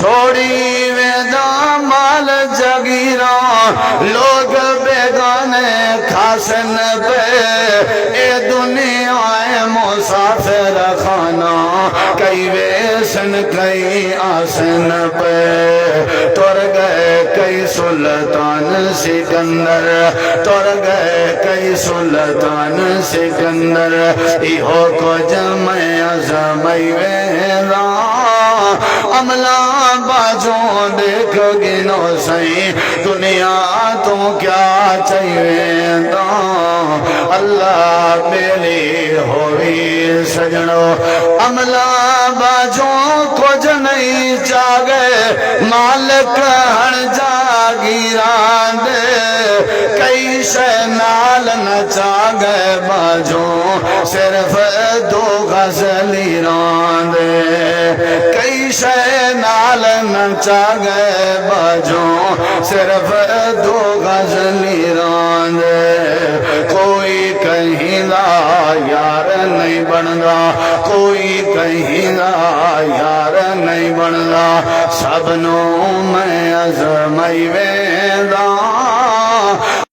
چھوڑی ویدا مال جگیرا لوگ بیگانے کھاسن پہ اے دنیا مسافر خانہ کئی ویسن کئی آسن پہ تر گئے کئی سلطان سکندر تر گئے کئی سلطان سکندر ایہو کو جمع ازمائی ویدا عملہ باجوں دیکھ گنو سائیں دنیا تو کیا چاہیے دا اللہ میری ہوئی سجنو عملہ باجوں کچھ نہیں چاہے مالک ہن جاگیران دے کئی شے نال نہ چاہے باجوں صرف دو غزلیران دے کئی شے نال نہ چاہے باجوں صرف دو غزلیران دے کوئی کہیں دا یار نہیں بندا کوئی کہیں دا یار نہیں بندا سب نو میں ازمائی ویدا